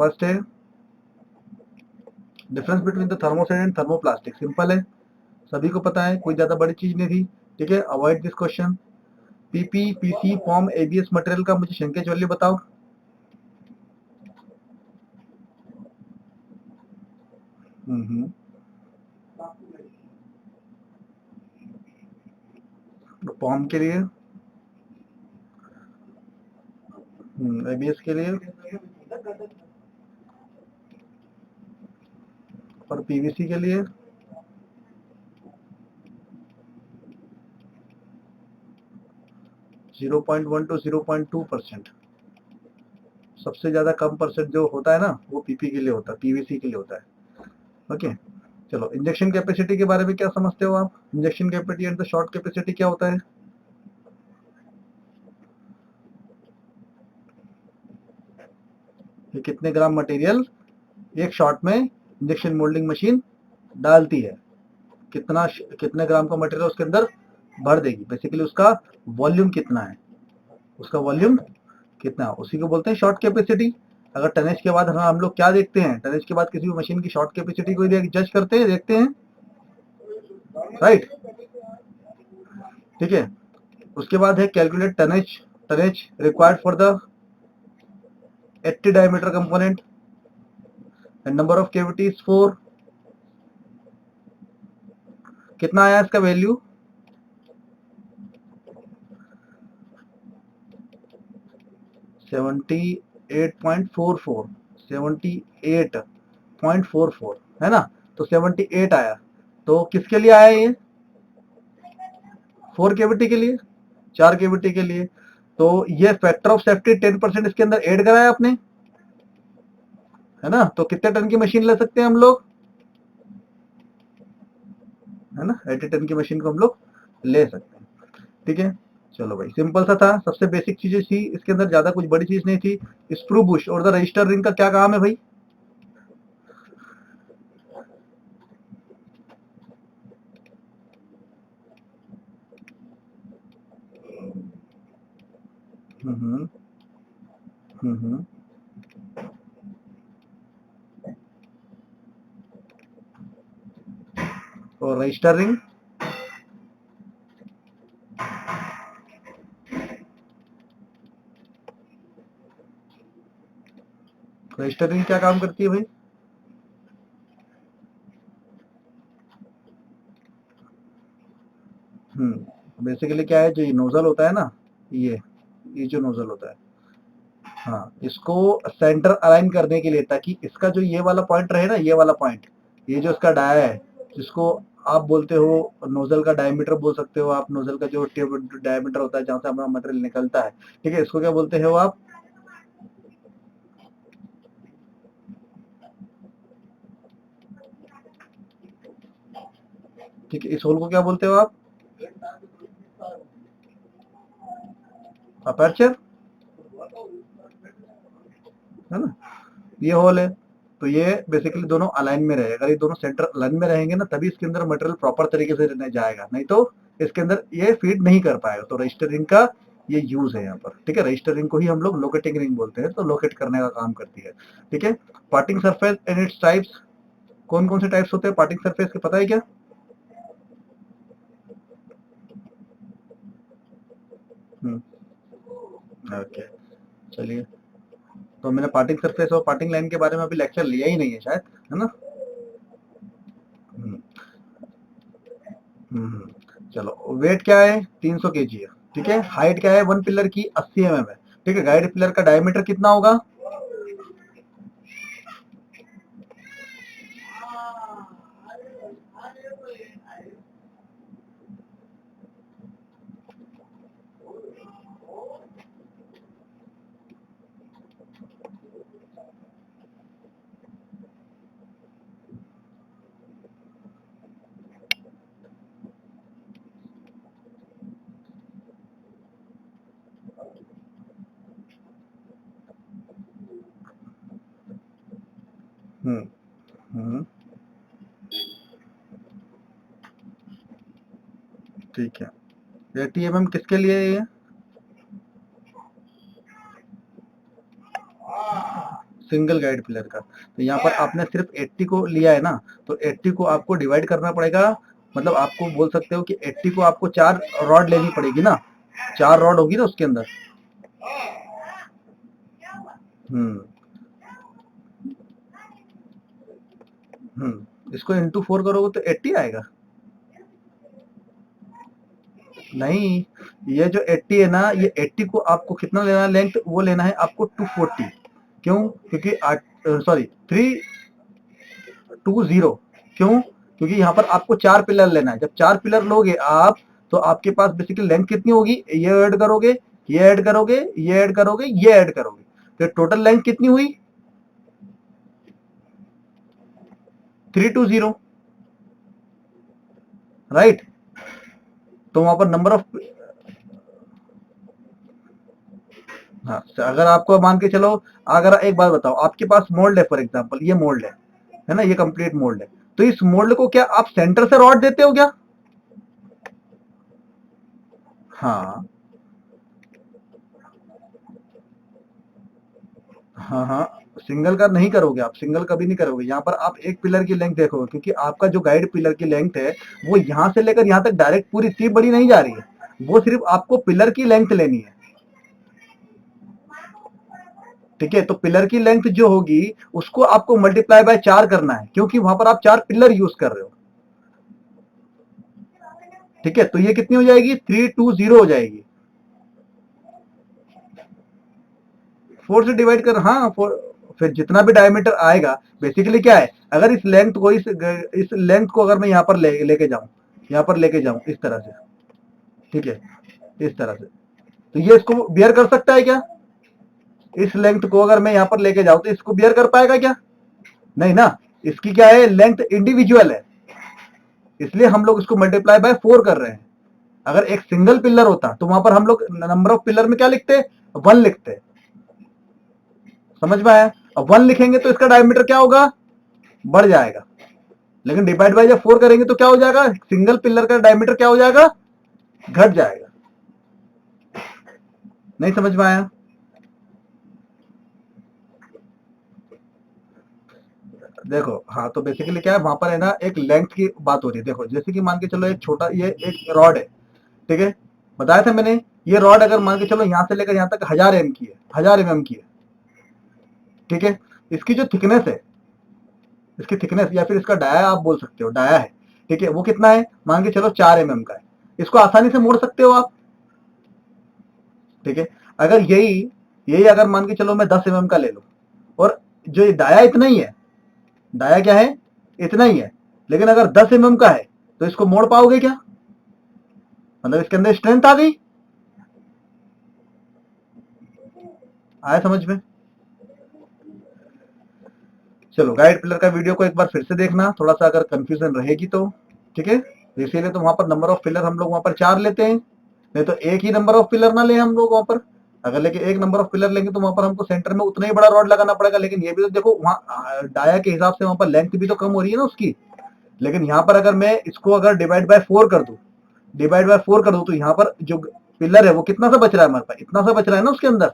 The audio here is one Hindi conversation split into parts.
फर्स्ट है difference between the thermoset and thermoplastic, simple है, सभी को पता है, कोई ज्यादा बड़ी चीज नहीं थी। ठीक है, avoid this question. PP PC form ABS material का मुझे श्रिंकेज वैल्यू बताओ। फॉर्म के लिए, एबीएस के लिए, और पीवीसी के लिए 0.1 to 0.2%। सबसे ज्यादा कम परसेंट जो होता है ना वो पीपी के लिए होता है, पीवीसी के लिए होता है। ओके, चलो इंजेक्शन कैपेसिटी के बारे में क्या समझते हो आप? Injection capacity and the short capacity क्या होता है? ये कितने ग्राम मटेरियल एक शॉट में इंजेक्शन मोल्डिंग मशीन डालती है, कितने ग्राम का मटेरियल उसके अंदर भर देगी, बेसिकली उसका वॉल्यूम कितना है, उसका वॉल्यूम कितना, उसी को बोलते हैं शॉर्ट कैपेसिटी। अगर टनेज के बाद हम लोग क्या देखते हैं, टनेज के बाद किसी भी मशीन की शॉर्ट कैपेसिटी को जज करते हैं, देखते हैं, राइट। ठीक है, उसके बाद है calculate tonnage, tonnage required for the 80 diameter component and number of cavities 4। कितना आया इसका वैल्यू? 78.44, 78.44 है ना, तो 78 आया। तो किसके लिए आया ये? 4 केविटी के लिए, 4 केविटी के लिए। तो ये फैक्टर ऑफ सेफ्टी 10% इसके अंदर ऐड कराया आपने, है ना। तो कितने टन की मशीन ले सकते हैं हम लोग, है ना, 80 टन की मशीन को हम लोग ले सकते हैं। ठीक है, चलो भाई, सिंपल सा था, सबसे बेसिक चीजें थी इसके अंदर, ज्यादा कुछ बड़ी चीज नहीं थी। स्क्रू बुश और द रजिस्टर रिंग का क्या काम है भाई? हम्म हम्म और रजिस्टर रिंग, रजिस्टर रिंग क्या काम करती है भाई? बेसिकली क्या है, जो ये नोजल होता है ना, ये जो नोजल होता है, हाँ, इसको सेंटर अलाइन करने के लिए, ताकि इसका जो ये वाला पॉइंट रहे ना, ये वाला पॉइंट, ये जो इसका डाया है, जिसको आप बोलते हो नोजल का डायमीटर बोल सकते हो आप, नोजल का जो डायमीटर होता है जहां से हमारा मटेरियल निकलता है, ठीक है, इसको क्या बोलते हो आप? ठीक है, इस होल को क्या बोलते हो आप? अपर्चर, है ना, ये होल है। तो ये बेसिकली दोनों अलाइन में रहे, अगर ये दोनों सेंटर अलाइन में रहेंगे ना, तभी इसके अंदर मटेरियल प्रॉपर तरीके से जाएगा, नहीं तो इसके अंदर ये फीड नहीं कर पाएगा। तो रजिस्टर रिंग का ये यूज है यहाँ पर। ठीक है, रजिस्टर रिंग को ही हम लोग लोकेटिंग रिंग बोलते हैं, तो लोकेट करने का काम करती है। ठीक है, parting surface and its types, कौन कौन से टाइप्स होते हैं पार्टिंग सरफेस के, पता है क्या? ओके, चलिए, तो मैंने पार्टिंग सरफेस और पार्टिंग लाइन के बारे में अभी लेक्चर लिया ही नहीं है शायद, है ना। हम्म, चलो, वेट क्या है? 300 केजी है। ठीक है, हाइट क्या है वन पिलर की? 80 mm है। ठीक है, गाइड पिलर का डायमीटर कितना होगा? हम्म हम्म ठीक है, 80 mm किसके लिए है ये? सिंगल गाइड पिलर का। तो यहाँ पर आपने सिर्फ 80 को लिया है ना, तो 80 को आपको डिवाइड करना पड़ेगा, मतलब आपको बोल सकते हो कि 80 को आपको 4 रॉड लेनी पड़ेगी ना, 4 रॉड होगी ना उसके अंदर। इसको इंटू 4 करोगे तो 80 आएगा। नहीं, ये जो 80 है ना, ये 80 को आपको कितना लेना है लेंथ, वो लेना है आपको 240। क्यों? क्योंकि 320। क्यों? क्योंकि यहाँ पर आपको 4 पिलर लेना है। जब 4 पिलर लोगे आप, तो आपके पास बेसिकली लेंथ कितनी होगी, ये ऐड करोगे, ये ऐड करोगे, ये ऐड करोगे, ये ऐड करोगे, तो टोटल लेंथ कितनी हुई, 320, राइट। तो वहां पर नंबर ऑफ, हाँ, अगर आपको मान के चलो, अगर एक बात बताओ, आपके पास मोल्ड है, फॉर एग्जांपल ये मोल्ड है ना, ये कंप्लीट मोल्ड है, तो इस मोल्ड को क्या आप सेंटर से रॉड देते हो क्या? हाँ हाँ हाँ, सिंगल का नहीं करोगे आप, सिंगल कभी नहीं करोगे। यहाँ पर आप एक पिलर की लेंथ देखोगे, क्योंकि आपका जो गाइड पिलर की लेंथ है वो यहाँ से लेकर यहाँ तक डायरेक्ट पूरी इतनी बड़ी नहीं जा रही है, वो सिर्फ आपको पिलर की लेंथ लेनी है, ठीक है। तो पिलर की लेंथ जो होगी उसको आपको मल्टीप्लाई बाय 4 करना है, क्योंकि वहां पर आप 4 पिलर यूज कर रहे हो, ठीक है। तो ये कितनी हो जाएगी, 320 हो जाएगी। 4 से डिवाइड कर, हाँ 4, फिर जितना भी डायमीटर आएगा, बेसिकली क्या है, अगर इस लेंथ को इस लेंथ को अगर मैं यहाँ पर लेके जाऊं, यहाँ पर लेके जाऊं इस तरह से, ठीक है, इस तरह से, तो ये इसको बियर कर सकता है क्या? इस लेंथ को अगर मैं यहाँ पर लेके जाऊं तो इसको बियर कर पाएगा क्या? नहीं ना, इसकी क्या है, लेंथ इंडिविजुअल है, इसलिए हम लोग इसको मल्टीप्लाई बाय 4 कर रहे हैं। अगर एक सिंगल पिलर होता तो वहां पर हम लोग नंबर ऑफ पिलर में क्या लिखते, 1 लिखते, समझ में आया? अब 1 लिखेंगे तो इसका डायमीटर क्या होगा, बढ़ जाएगा, लेकिन डिवाइड बाय जब 4 करेंगे तो क्या हो जाएगा, सिंगल पिलर का डायमीटर क्या हो जाएगा, घट जाएगा। नहीं समझ में आया? देखो, हाँ, तो बेसिकली क्या है, वहां पर है ना एक लेंथ की बात हो रही है। देखो, जैसे कि मान के चलो एक छोटा, ये एक रॉड है, ठीक है, बताया था मैंने, ये रॉड अगर मान के चलो यहाँ से लेकर यहाँ तक 1000 की है, 1000 की है, ठीक है। इसकी जो थिकनेस है, इसकी थिकनेस या फिर इसका डाया आप बोल सकते हो, डाया है, ठीक है, वो कितना है, मान के चलो 4 का है। इसको आसानी से मोड़ सकते हो आप, ठीक है। अगर यही यही अगर मान के चलो मैं 10 का ले लूं, और जो ये डाया इतना ही है, डाया क्या है, इतना ही है, लेकिन अगर 10 का है तो इसको मोड़ पाओगे क्या? मतलब इसके अंदर स्ट्रेंथ आ गई, आया समझ में? चलो, गाइड पिलर का वीडियो को एक बार फिर से देखना, थोड़ा सा अगर कंफ्यूजन रहेगी तो, ठीक है। इसीलिए तो वहां पर नंबर ऑफ पिलर हम लोग वहां पर 4 लेते हैं, नहीं तो एक ही नंबर ऑफ पिलर ना ले हम लोग वहां पर। अगर लेके एक नंबर ऑफ पिलर लेंगे तो वहां पर हमको सेंटर में उतना ही बड़ा रॉड लगाना पड़ेगा, लेकिन ये भी तो देखो, वहां डाया के हिसाब से वहां पर लेंथ भी तो कम हो रही है ना उसकी। लेकिन यहाँ पर अगर मैं इसको अगर डिवाइड बाय 4 कर दूं, डिवाइड बाय 4 कर दूं, तो यहाँ पर जो पिलर है वो कितना सा बच रहा है हमारे पास, इतना सा बच रहा है ना उसके अंदर।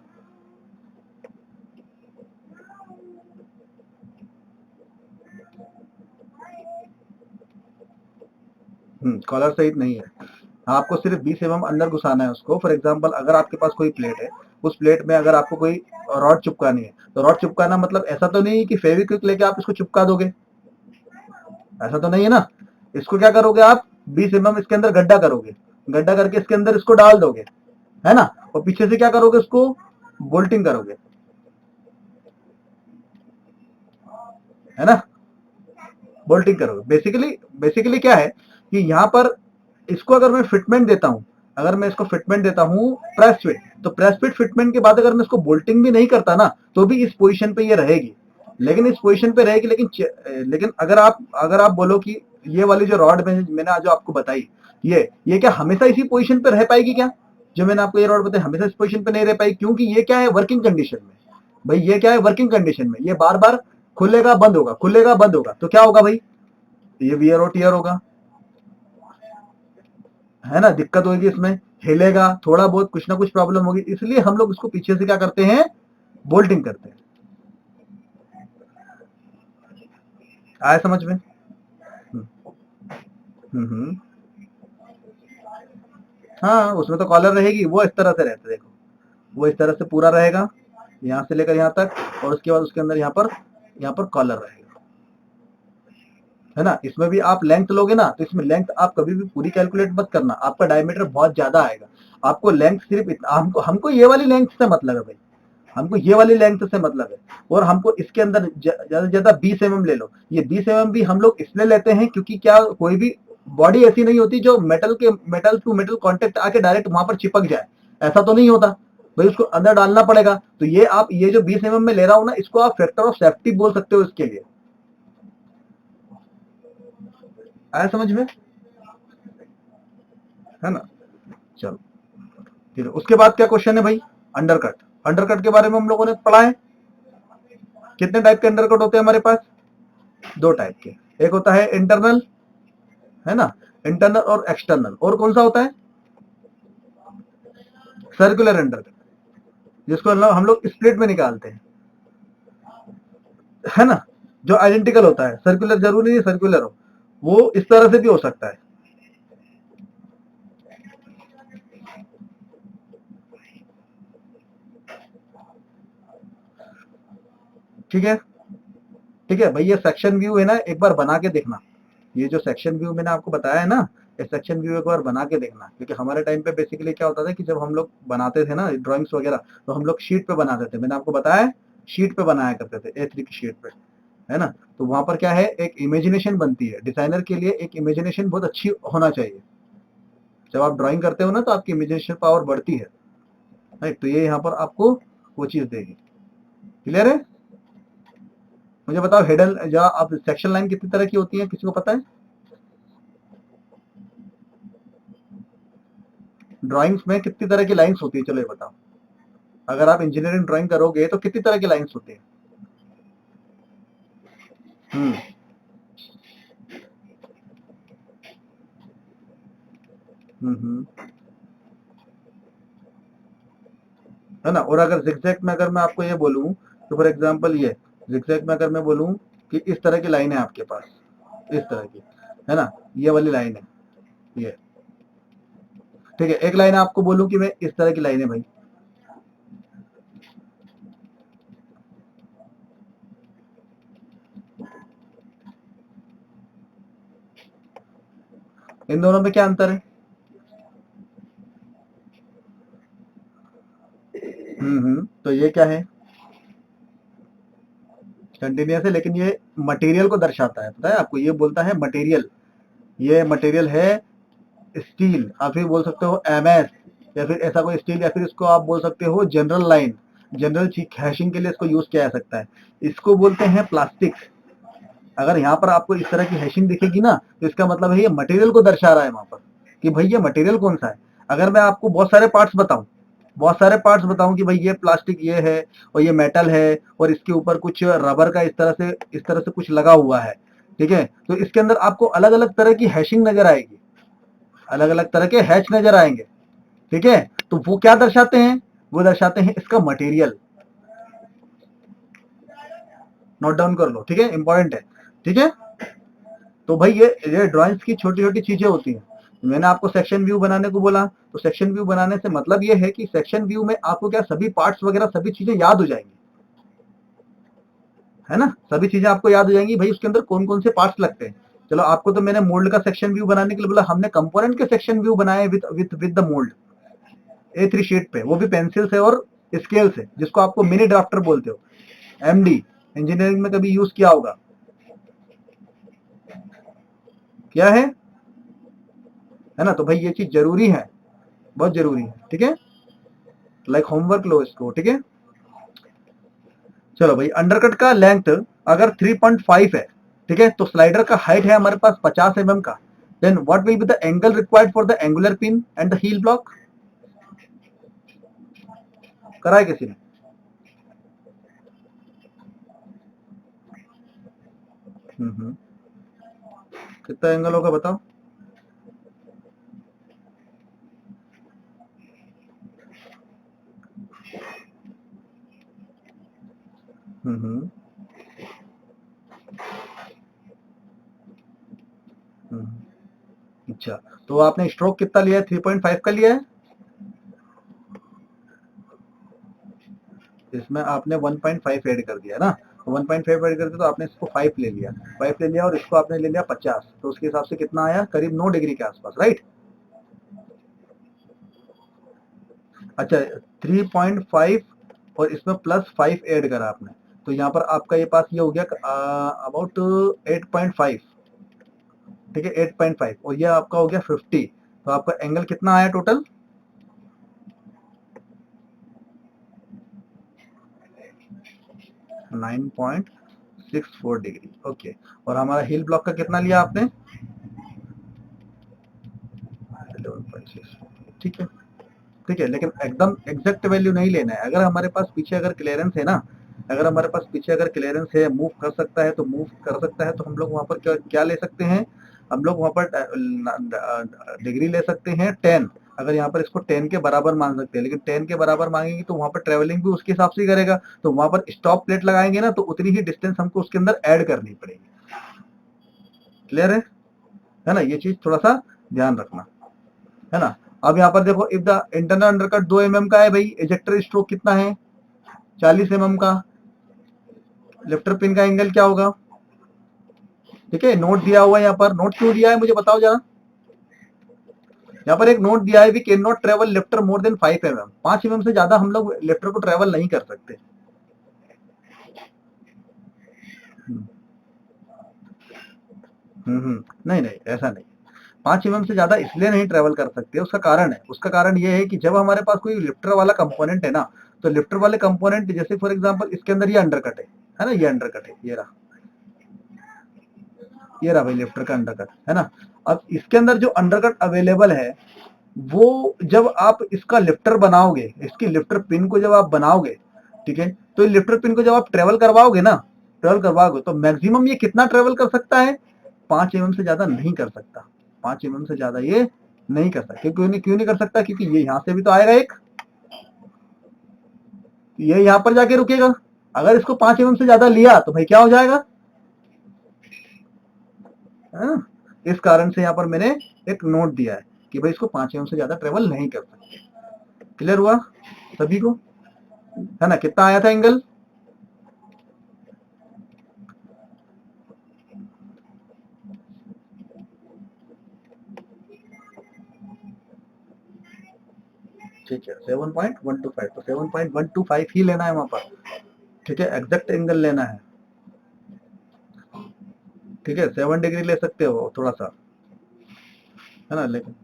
कॉलर सहित नहीं है, आपको सिर्फ 20 अंदर घुसाना है उसको। फॉर एग्जांपल, अगर आपके पास कोई प्लेट है, उस प्लेट में अगर आपको कोई रॉड चिपकानी है, तो रॉड चिपकाना मतलब ऐसा तो नहीं कि फेविक्विक लेके आप इसको चिपका दोगे, ऐसा तो नहीं है ना। इसको क्या करोगे आप, 20 इसके अंदर गड्ढा करोगे, गड्ढा करके इसके अंदर इसको डाल दोगे, है ना, और पीछे से क्या करोगे, उसको बोल्टिंग करोगे, है ना, बोल्टिंग करोगे। बेसिकली बेसिकली क्या है कि यहाँ पर इसको अगर मैं फिटमेंट देता हूं, अगर मैं इसको फिटमेंट देता हूं प्रेस फिट, तो प्रेस फिट फिटमेंट के बाद अगर मैं इसको बोल्टिंग भी नहीं करता ना, तो भी इस पोजीशन पे ये रहेगी, लेकिन इस पोजीशन पे रहेगी। लेकिन अगर आप बोलो कि ये वाली जो रॉड मैंने आज जो आपको बताई, ये क्या हमेशा इसी पोजीशन पे रह पाएगी क्या? जो मैंने आपको ये रॉड बताई हमेशा इस पोजीशन पे नहीं रह पाएगी, क्योंकि ये क्या है, वर्किंग कंडीशन में। भाई ये क्या है, वर्किंग कंडीशन में, ये बार बार खुलेगा बंद होगा, खुलेगा बंद होगा, तो क्या होगा भाई, ये वियर और टीयर होगा, है ना, दिक्कत होगी इसमें, हिलेगा थोड़ा बहुत, कुछ ना कुछ प्रॉब्लम होगी। इसलिए हम लोग इसको पीछे से क्या करते हैं, बोल्टिंग करते हैं। आया समझ में? हम्म। हाँ, उसमें तो कॉलर रहेगी, वो इस तरह से रहता है, देखो वो इस तरह से पूरा रहेगा, यहाँ से लेकर यहाँ तक, और उसके बाद उसके अंदर यहाँ पर कॉलर रहेगा, है ना। इसमें भी आप लेंथ लोगे ना, तो इसमें लेंथ आप कभी भी पूरी कैलकुलेट मत करना, आपका डायमीटर बहुत ज्यादा आएगा। आपको लेंथ सिर्फ इतना, हमको हमको ये वाली लेंथ से मतलब है भाई, हमको ये वाली लेंथ से मतलब है। और हमको इसके अंदर ज्यादा से ज्यादा 20 mm ले लो। ये 20 mm भी हम लोग इसलिए लेते हैं क्योंकि क्या, कोई भी बॉडी ऐसी नहीं होती जो मेटल टू मेटल कांटेक्ट आके डायरेक्ट वहां पर चिपक जाए, ऐसा तो नहीं होता भाई, उसको अंदर डालना पड़ेगा। तो ये आप ये जो 20 mm में ले रहा हूं ना, इसको आप फैक्टर ऑफ सेफ्टी बोल सकते हो इसके लिए। आया समझ में? है ना। चलो, ठीक है। उसके बाद क्या क्वेश्चन है भाई? अंडरकट। अंडरकट के बारे में हम लोगों ने पढ़ा है। कितने टाइप के अंडरकट होते हैं हमारे पास? दो टाइप के। एक होता है इंटरनल, है ना, इंटरनल और एक्सटर्नल। और कौन सा होता है? सर्कुलर अंडरकट, जिसको हम लोग स्प्लिट में निकालते हैं, है ना, जो आइडेंटिकल होता है। सर्कुलर जरूरी नहीं सर्कुलर हो, वो इस तरह से भी हो सकता है। ठीक है, ठीक है भाई। ये सेक्शन व्यू है ना, एक बार बना के देखना। ये जो सेक्शन व्यू मैंने आपको बताया है ना, ये सेक्शन व्यू एक बार बना के देखना, क्योंकि हमारे टाइम पे बेसिकली क्या होता था कि जब हम लोग बनाते थे ना ड्राइंग्स वगैरह, तो हम लोग शीट पे बनाते थे। मैंने आपको बताया है, शीट पे बनाया करते थे, A3 की शीट पे, है ना। तो वहां पर क्या है, एक इमेजिनेशन बनती है डिजाइनर के लिए, एक इमेजिनेशन बहुत अच्छी होना चाहिए। जब आप ड्राइंग करते हो ना, तो आपकी इमेजिनेशन पावर बढ़ती है, राइट। तो ये यहाँ पर आपको वो चीज देगी। क्लियर है? मुझे बताओ, हेडल या आप सेक्शन लाइन कितनी तरह की होती है, किसी को पता है? ड्राइंग्स में कितनी तरह की लाइंस होती है, चलो ये बताओ। अगर आप इंजीनियरिंग ड्राइंग करोगे तो कितनी तरह की लाइंस होती है? हम्म हम्म। है ना। और अगर जिगजैग में अगर मैं आपको ये बोलूं, तो फॉर एग्जांपल ये जिगजैग में अगर मैं बोलूं कि इस तरह की लाइन है आपके पास, इस तरह की, है ना, ये वाली लाइन है, ये, ठीक है। एक लाइन आपको बोलूं कि मैं इस तरह की लाइन है भाई, इन दोनों में क्या अंतर है? तो ये क्या है? कंटिन्यूअस है, लेकिन ये मटेरियल को दर्शाता है, पता है आपको, ये बोलता है मटेरियल। ये मटेरियल है स्टील, आप फिर बोल सकते हो MS, या फिर ऐसा कोई स्टील, या फिर इसको आप बोल सकते हो जनरल लाइन, जनरल हैशिंग के लिए इसको यूज किया जा सकता है। इसको बोलते हैं प्लास्टिक। अगर यहाँ पर आपको इस तरह की हैशिंग दिखेगी ना, तो इसका मतलब है ये मटेरियल को दर्शा रहा है वहां पर, कि भाई ये मटेरियल कौन सा है। अगर मैं आपको बहुत सारे पार्ट्स बताऊं कि भाई ये प्लास्टिक ये है, और ये मेटल है, और इसके ऊपर कुछ रबर का इस तरह से कुछ लगा हुआ है, ठीक है, तो इसके अंदर आपको अलग अलग तरह की हैशिंग नजर आएगी, अलग अलग तरह के हैच नजर आएंगे, ठीक है। तो वो क्या दर्शाते हैं? वो दर्शाते हैं इसका मटेरियल। नोट डाउन कर लो, ठीक है, इंपॉर्टेंट है, ठीक है। तो भाई ये ड्राइंग्स की छोटी छोटी चीजें होती हैं। मैंने आपको सेक्शन व्यू बनाने को बोला, तो सेक्शन व्यू बनाने से मतलब ये है कि सेक्शन व्यू में आपको क्या, सभी पार्ट्स वगैरह सभी चीजें याद हो जाएंगी, है ना। सभी चीजें आपको याद हो जाएंगी भाई, उसके अंदर कौन कौन से पार्ट्स लगते हैं। चलो, आपको तो मैंने मोल्ड का सेक्शन व्यू बनाने के लिए बोला, हमने कंपोनेंट के सेक्शन व्यू बनाए with the mould, A3 sheet पे, वो भी पेंसिल से और स्केल से, जिसको आपको मिनी ड्राफ्टर बोलते हो। MD इंजीनियरिंग में कभी यूज किया होगा, क्या है ना। तो भाई ये चीज जरूरी है, बहुत जरूरी है, ठीक है। लाइक होमवर्क लो इसको, ठीक है। चलो भाई, अंडरकट का लेंथ अगर 3.5 है, ठीक है, तो स्लाइडर का हाइट है हमारे पास 50 mm का, then what will be the angle required for the angular pin and the heel block? कराए किसी ने? हम्म। कितना एंगल होगा बताओ? हम्म अच्छा, तो आपने स्ट्रोक कितना लिया है? 3.5 का लिया है। इसमें आपने 1.5 ऐड कर दिया ना, 1.5 ऐड कर दिया तो आपने इसको 5 ले लिया, 5 ले लिया और इसको आपने ले लिया 50, तो उसके हिसाब से कितना आया? करीब 9 डिग्री के आसपास, राइट। अच्छा, 3.5 और इसमें +5 ऐड करा आपने, तो यहाँ पर आपका ये पास ये हो गया अबाउट 8.5, ठीक है, 8.5 और ये आपका हो गया 50, तो आपका एंगल कितना आया टोटल? 9.64 degree, okay. और हमारा हिल ब्लॉक का कितना लिया आपने? 11.6, ठीक है, ठीक है, लेकिन एकदम एग्जैक्ट वैल्यू नहीं लेना है। अगर हमारे पास पीछे अगर क्लियरेंस है ना, अगर हमारे पास पीछे अगर क्लियरेंस है, मूव कर सकता है तो मूव कर सकता है, तो हम लोग वहां पर क्या ले सकते हैं? हम लोग वहां पर डिग्री ले सकते हैं 10। अगर यहाँ पर इसको 10 के बराबर मान सकते हैं, लेकिन 10 के बराबर मांगेंगे तो वहां पर ट्रेवलिंग भी उसके हिसाब से ही करेगा, तो वहां पर स्टॉप प्लेट लगाएंगे ना, तो उतनी ही डिस्टेंस हमको उसके अंदर ऐड करनी पड़ेगी। क्लियर है ना? ये चीज थोड़ा सा ध्यान रखना, है ना। अब यहाँ पर देखो, if the internal undercut 2 mm का है भाई, इजेक्टर स्ट्रोक कितना है? 40 mm का। लिफ्टर पिन का एंगल क्या होगा? ठीक है, नोट दिया हुआ है यहाँ पर। नोट क्यों दिया है मुझे बताओ जरा। यहाँ पर एक नोट दिया है, we can not travel lifter more than 5 mm, 5 mm से ज्यादा हम लोग लिफ्टर को ट्रेवल नहीं कर सकते। नहीं नहीं, ऐसा नहीं। 5 mm से ज्यादा इसलिए नहीं ट्रेवल कर सकते, उसका कारण है। उसका कारण ये है कि जब हमारे पास कोई लिफ्टर वाला कंपोनेंट है ना, तो लिफ्टर वाले कंपोनेंट जैसे फॉर एग्जांपल इसके अंदर ये अंडरकट है ना, ये अंडरकट है, ये रहा, ये रहा भाई लिफ्टर का अंडरकट, है ना। अब इसके अंदर जो अंडरकट अवेलेबल है, वो जब आप इसका लिफ्टर बनाओगे, इसकी लिफ्टर पिन को जब आप बनाओगे, ठीक है, तो ये लिफ्टर पिन को जब आप ट्रेवल करवाओगे ना, ट्रेवल करवाओगे तो मैक्सिमम ये कितना ट्रेवल कर सकता है? 5 mm से ज्यादा नहीं कर सकता, 5 mm से ज्यादा ये नहीं कर सकता। क्यों नहीं कर सकता? क्योंकि ये यहां से भी तो आएगा एक, ये यहां पर जाके रुकेगा। अगर इसको 5 mm से ज्यादा लिया तो भाई क्या हो जाएगा? हाँ? इस कारण से यहाँ पर मैंने एक नोट दिया है कि भाई इसको 5 mm से ज्यादा ट्रेवल नहीं कर सकते। क्लियर हुआ सभी को? है ना? कितना आया था एंगल? ठीक है, 7.125, तो 7.125 ही लेना है वहां पर, ठीक है, एग्जैक्ट एंगल लेना है, ठीक है। 7 डिग्री ले सकते हो थोड़ा सा, है ना, लेकिन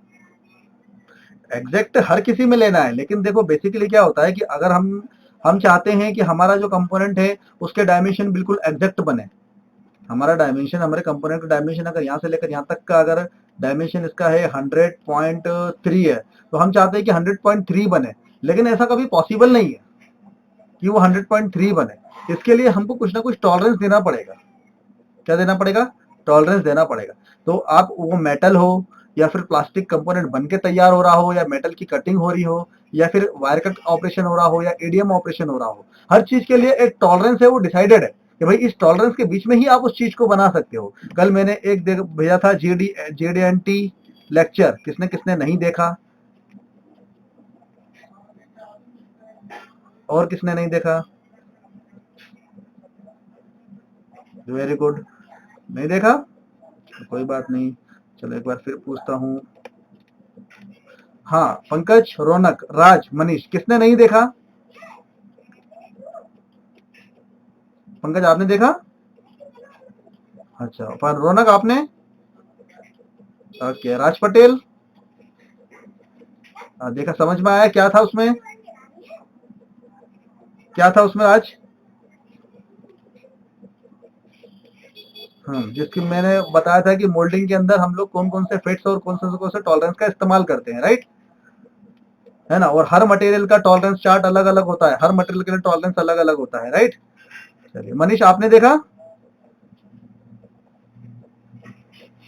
एग्जैक्ट हर किसी में लेना है। लेकिन देखो बेसिकली क्या होता है कि अगर हम चाहते हैं कि हमारा जो कंपोनेंट है उसके डायमेंशन बिल्कुल एग्जैक्ट बने, हमारा डायमेंशन, हमारे कंपोनेंट का डायमेंशन अगर यहाँ से लेकर यहाँ तक का अगर डायमेंशन इसका है 100.3 है, तो हम चाहते हैं कि 100.3 बने, लेकिन ऐसा कभी पॉसिबल नहीं है कि वो 100.3 बने। इसके लिए हमको कुछ ना कुछ टॉलरेंस देना पड़ेगा। क्या देना पड़ेगा? टॉलरेंस देना पड़ेगा। तो आप वो मेटल हो या फिर प्लास्टिक कंपोनेंट बन के तैयार हो रहा हो, या मेटल की कटिंग हो रही हो, या फिर वायर कट ऑपरेशन हो रहा हो, या एडीएम ऑपरेशन हो रहा हो, हर चीज के लिए एक टॉलरेंस है, वो डिसाइडेड है कि भाई इस टॉलरेंस के बीच में ही आप उस चीज को बना सकते हो। कल मैंने एक भेजा था जेडीएनटी लेक्चर, किसने किसने नहीं देखा? और किसने नहीं देखा? वेरी गुड, नहीं देखा, कोई बात नहीं। चलो एक बार फिर पूछता हूँ। हाँ, पंकज, रौनक, राज, मनीष, किसने नहीं देखा? पंकज आपने देखा? अच्छा, पर रौनक आपने? ओके, राज पटेल देखा, समझ में आया क्या था उसमें? क्या था उसमें आज? जिसकी मैंने बताया था कि मोल्डिंग के अंदर हम लोग कौन कौन से फिट्स और कौन से टॉलरेंस का इस्तेमाल करते हैं, राइट, है ना। और हर मटेरियल का टॉलरेंस चार्ट अलग अलग होता है, हर मटेरियल के लिए टॉलरेंस अलग अलग होता है, राइट। चलिए मनीष आपने देखा?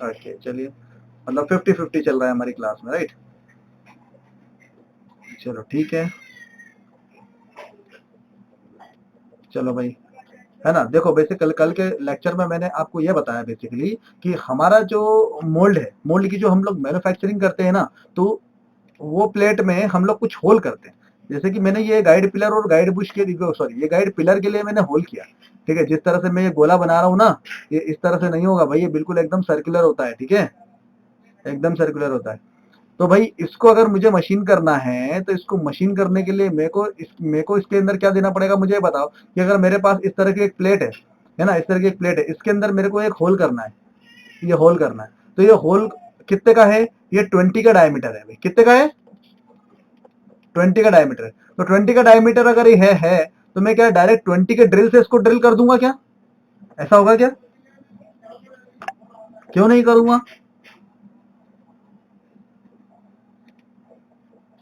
ओके, चलिए, मतलब 50-50 चल रहा है हमारी क्लास में, राइट। चलो ठीक है, चलो भाई, है ना। देखो बेसिक कल के लेक्चर में मैंने आपको ये बताया बेसिकली कि हमारा जो मोल्ड है, मोल्ड की जो हम लोग मैन्युफैक्चरिंग करते हैं ना, तो वो प्लेट में हम लोग कुछ होल करते हैं। जैसे कि मैंने ये गाइड पिलर और गाइड बुश के, सॉरी, ये गाइड पिलर के लिए मैंने होल किया। ठीक है, जिस तरह से मैं ये गोला बना रहा हूँ ना, ये इस तरह से नहीं होगा भाई, ये बिल्कुल एकदम सर्कुलर होता है। ठीक है, एकदम सर्कुलर होता है। तो भाई इसको अगर मुझे मशीन करना है, तो इसको मशीन करने के लिए मेरे को इसके अंदर क्या देना पड़ेगा, मुझे बताओ। कि अगर मेरे पास इस तरह की एक प्लेट है ना, इस तरह की एक प्लेट है, इसके अंदर मेरे को एक होल करना है, ये होल करना है। तो ये होल कितने का है, ये 20 का डायमीटर है भाई। कितने का है, 20 का डायमीटर है। तो 20 का डायमीटर अगर ये है तो मैं क्या डायरेक्ट 20 के ड्रिल से इसको ड्रिल कर दूंगा क्या, ऐसा होगा क्या, क्यों नहीं करूंगा।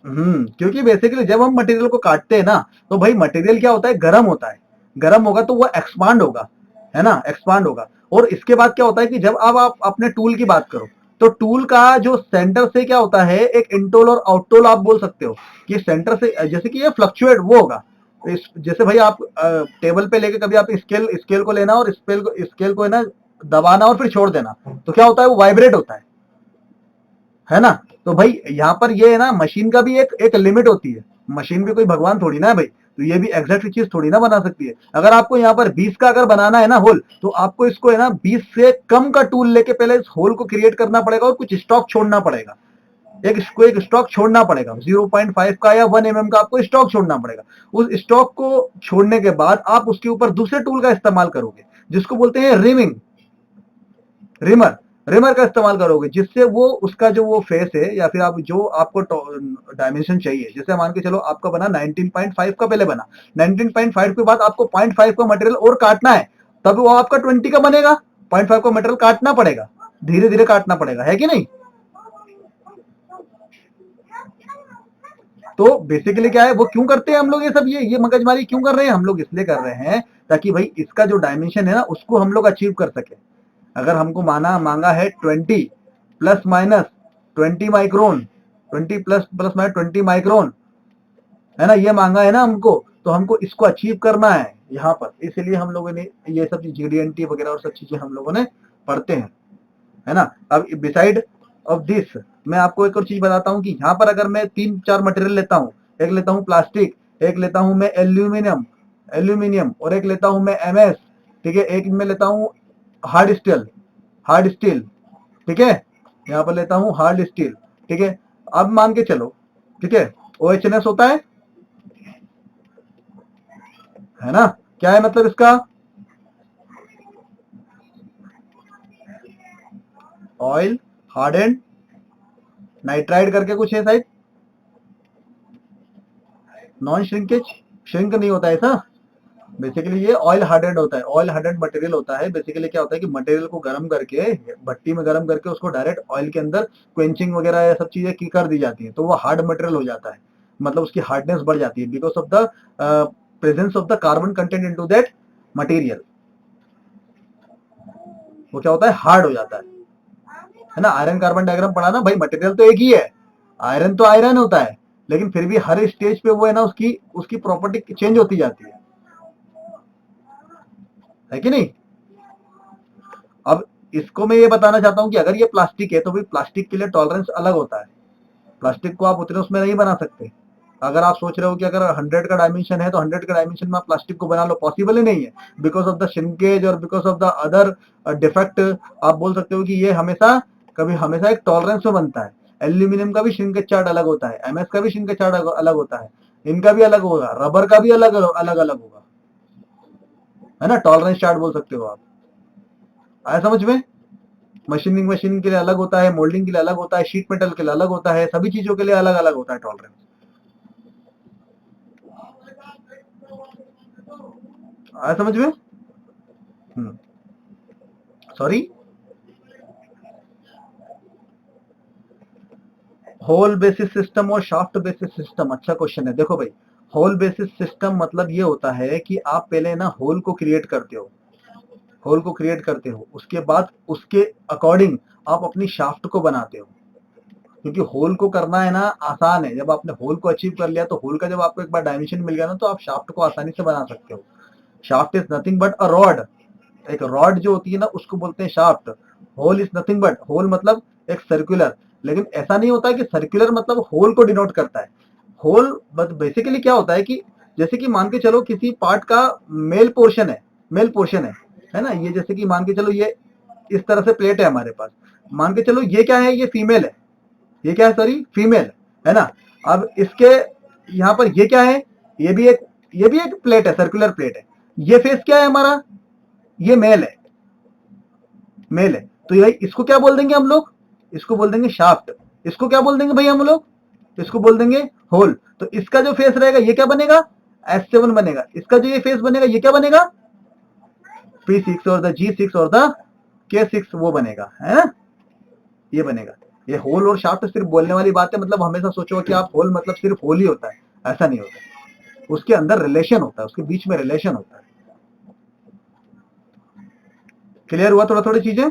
क्योंकि बेसिकली जब हम मटेरियल को काटते हैं ना, तो भाई मटेरियल क्या होता है, गर्म होता है। गर्म होगा तो वो एक्सपांड होगा, है ना, एक्सपांड होगा। और इसके बाद क्या होता है कि जब अब आप अपने टूल की बात करो, तो टूल का जो सेंटर से क्या होता है, एक इनटोल और आउटटोल आप बोल सकते हो। कि सेंटर से जैसे कि ये फ्लक्चुएट वो होगा। जैसे भाई आप टेबल पे लेके कभी आप स्केल स्केल को लेना और स्केल को है ना दबाना और फिर छोड़ देना, तो क्या होता है, वो वाइब्रेट होता है ना। तो भाई यहाँ पर ये है ना, मशीन का भी एक लिमिट होती है। मशीन भी कोई भगवान थोड़ी ना है भाई, तो ये भी एग्जैक्ट चीज थोड़ी ना बना सकती है। अगर आपको यहाँ पर 20 का अगर बनाना है ना होल, तो आपको इसको है ना 20 से कम का टूल लेके पहले इस होल को क्रिएट करना पड़ेगा और कुछ स्टॉक छोड़ना पड़ेगा। एक स्टॉक छोड़ना पड़ेगा, 0.5 का या 1 mm का आपको स्टॉक छोड़ना पड़ेगा। उस स्टॉक को छोड़ने के बाद आप उसके ऊपर दूसरे टूल का इस्तेमाल करोगे, जिसको बोलते हैं रिमिंग, रिमर। रिमर का इस्तेमाल करोगे, जिससे वो उसका जो वो फेस है, या फिर आप जो आपको डायमेंशन चाहिए, जैसे मान के चलो आपका बना 19.5 का, पहले बना 19.5 के बाद आपको 0.5 का मटेरियल और काटना है, तब वो आपका 20 का बनेगा। 0.5 का मटेरियल काटना पड़ेगा, धीरे धीरे काटना पड़ेगा, है कि नहीं। तो बेसिकली क्या है, वो क्यों करते हैं हम लोग ये सब, ये मगजमारी क्यों कर रहे हैं हम लोग, इसलिए कर रहे हैं ताकि भाई इसका जो डायमेंशन है ना, उसको हम लोग अचीव कर सके। अगर हमको मांगा है 20 plus minus 20 micron, 20 plus plus minus 20 micron, है ना, ये मांगा है ना हमको, तो हमको इसको अचीव करना है यहाँ पर। इसलिए हम लोगों ने ये सब GD&T वगैरह और सब चीजें हम लोगों ने पढ़ते हैं, है ना। अब बिसाइड ऑफ दिस, मैं आपको एक और चीज बताता हूँ कि यहाँ पर अगर मैं 3-4 मटेरियल लेता हूँ, एक लेता हूँ प्लास्टिक, एक लेता हूँ मैं एल्यूमिनियम एल्यूमिनियम और एक लेता हूँ मैं MS, ठीक है, एक में लेता हूँ हार्ड स्टील, हार्ड स्टील, ठीक है, यहाँ पर लेता हूँ हार्ड स्टील, ठीक है। अब मान के चलो, ठीक है, OHNS होता है ना, क्या है मतलब इसका, ऑयल हार्डेंड नाइट्राइड करके कुछ है शायद, नॉन श्रिंकेज, श्रिंक नहीं होता है ऐसा। बेसिकली ये ऑयल हार्डेंड होता है, ऑयल हार्डेंड मटेरियल होता है। बेसिकली क्या होता है कि मटेरियल को गर्म करके, भट्टी में गर्म करके उसको डायरेक्ट ऑयल के अंदर क्वेंचिंग वगैरह ये सब चीजें की कर दी जाती है, तो वो हार्ड मटेरियल हो जाता है, मतलब उसकी हार्डनेस बढ़ जाती है because of the presence of the carbon content into that material. वो क्या होता है, हार्ड हो जाता है ना। आयरन कार्बन डायग्राम पढ़ा ना भाई, मटेरियल तो एक ही है, आयरन तो आयरन होता है, लेकिन फिर भी हर स्टेज पे वो है ना, उसकी उसकी प्रॉपर्टी चेंज होती जाती है कि नहीं। अब इसको मैं ये बताना चाहता हूं कि अगर ये प्लास्टिक है, तो भाई प्लास्टिक के लिए टॉलरेंस अलग होता है। प्लास्टिक को आप उतने उसमें नहीं बना सकते। अगर आप सोच रहे हो कि अगर 100 का डायमेंशन है, तो 100 का डायमेंशन में आप प्लास्टिक को बना लो, पॉसिबल ही नहीं है। बिकॉज ऑफ द श्रिंकेज और because of the other defect, आप बोल सकते हो कि ये हमेशा कभी हमेशा एक टॉलरेंस में बनता है। एल्यूमिनियम का भी श्रिंकेज चार्ट अलग होता है, MS का भी श्रिंकेज चार्ट अलग होता है, इनका भी अलग होगा, रबर का भी अलग अलग अलग होगा, है ना। टॉलरेंस चार्ट बोल सकते हो आप, आया समझ में। मशीनिंग मशीन के लिए अलग होता है, मोल्डिंग के लिए अलग होता है, शीट मेटल के लिए अलग होता है, सभी चीजों के लिए अलग अलग होता है टॉलरेंस। आया समझ में। सॉरी, होल बेसिस सिस्टम और शाफ्ट बेसिस सिस्टम, अच्छा क्वेश्चन है। देखो भाई, होल बेसिस सिस्टम मतलब ये होता है कि आप पहले ना होल को क्रिएट करते हो, होल को क्रिएट करते हो, उसके बाद उसके अकॉर्डिंग आप अपनी शाफ्ट को बनाते हो। क्योंकि होल को करना है ना आसान है, जब आपने होल को अचीव कर लिया, तो होल का जब आपको एक बार डायमेंशन मिल गया ना, तो आप शाफ्ट को आसानी से बना सकते हो। Shaft is nothing but a rod, एक रॉड जो होती है ना उसको बोलते हैं shaft. Hole is nothing but, hole मतलब एक सर्कुलर, लेकिन ऐसा नहीं होता है कि सर्कुलर मतलब होल को डिनोट करता है। होल बेसिकली क्या होता है कि जैसे कि मान के चलो किसी पार्ट का मेल पोर्शन है, मेल पोर्शन है ना, ये जैसे कि मान के चलो ये इस तरह से प्लेट है हमारे पास, मान के चलो ये क्या है, ये फीमेल है, ये क्या है सॉरी फीमेल है ना। अब इसके यहाँ पर ये क्या है, ये भी एक प्लेट है, सर्कुलर प्लेट है। ये फेस क्या है हमारा, ये मेल है, मेल है। तो ये इसको क्या बोल देंगे हम लोग, इसको बोल देंगे शाफ्ट। इसको क्या बोल देंगे भाई हम लोग, इसको बोल देंगे होल। तो इसका जो फेस रहेगा ये क्या बनेगा, S7 बनेगा। इसका जो ये फेस बनेगा ये क्या बनेगा, P6 और द G6 और द K6 वो बनेगा, है ना, ये बनेगा। ये होल और शाफ्ट सिर्फ बोलने वाली बात है, मतलब हमेशा सोचो कि आप होल मतलब सिर्फ होल ही होता है, ऐसा नहीं होता। उसके अंदर रिलेशन होता है, उसके बीच में रिलेशन होता है। क्लियर हुआ थोड़ा थोड़ी चीजें।